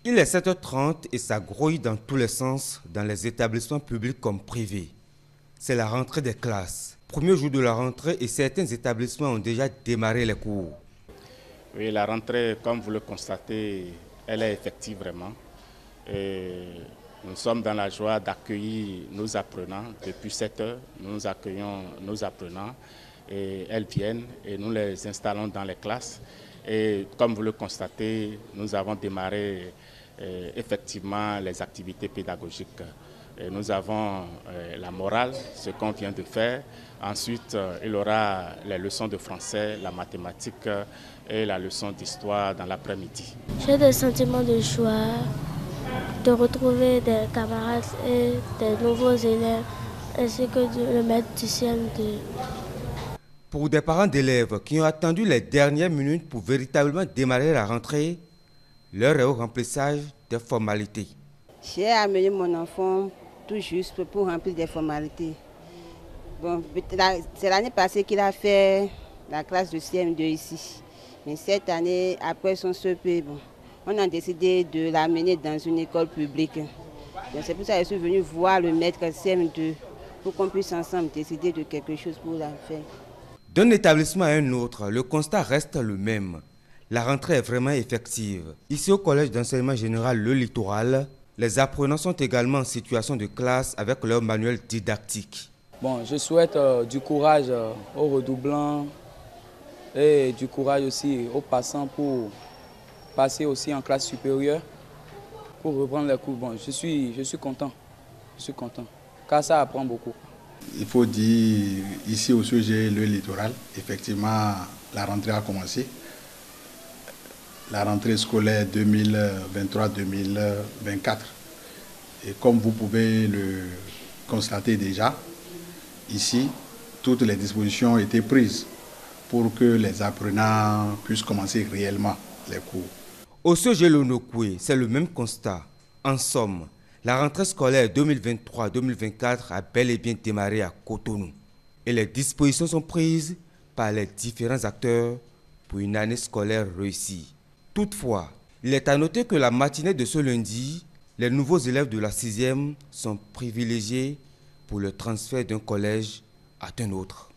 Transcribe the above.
Il est 7h30 et ça grouille dans tous les sens dans les établissements publics comme privés. C'est la rentrée des classes. Premier jour de la rentrée et certains établissements ont déjà démarré les cours. Oui, la rentrée, comme vous le constatez, elle est effective vraiment. Et nous sommes dans la joie d'accueillir nos apprenants. Depuis 7 heures, nous accueillons nos apprenants et elles viennent et nous les installons dans les classes. Et comme vous le constatez, nous avons démarré effectivement les activités pédagogiques. Et nous avons la morale, ce qu'on vient de faire. Ensuite, il y aura les leçons de français, la mathématique et la leçon d'histoire dans l'après-midi. J'ai des sentiments de joie, de retrouver des camarades et des nouveaux élèves, ainsi que le maître du CM2. Pour des parents d'élèves qui ont attendu les dernières minutes pour véritablement démarrer la rentrée, l'heure est au remplissage des formalités. J'ai amené mon enfant tout juste pour remplir des formalités. Bon, c'est l'année passée qu'il a fait la classe de CM2 ici. Mais cette année, après son CP, bon, on a décidé de l'amener dans une école publique. C'est pour ça que je suis venue voir le maître CM2 pour qu'on puisse ensemble décider de quelque chose pour la faire. D'un établissement à un autre, le constat reste le même. La rentrée est vraiment effective. Ici au Collège d'enseignement général Le Littoral, les apprenants sont également en situation de classe avec leur manuel didactique. Bon, je souhaite du courage aux redoublants et du courage aussi aux passants pour passer aussi en classe supérieure pour reprendre les cours. Bon, je suis content, car ça apprend beaucoup. Il faut dire ici au sujet Le Littoral, effectivement la rentrée a commencé. La rentrée scolaire 2023-2024. Et comme vous pouvez le constater déjà, ici, toutes les dispositions ont été prises pour que les apprenants puissent commencer réellement les cours. Au CEG Lonokwe, c'est le même constat. En somme, la rentrée scolaire 2023-2024 a bel et bien démarré à Cotonou. Et les dispositions sont prises par les différents acteurs pour une année scolaire réussie. Toutefois, il est à noter que la matinée de ce lundi, les nouveaux élèves de la 6e sont privilégiés pour le transfert d'un collège à un autre.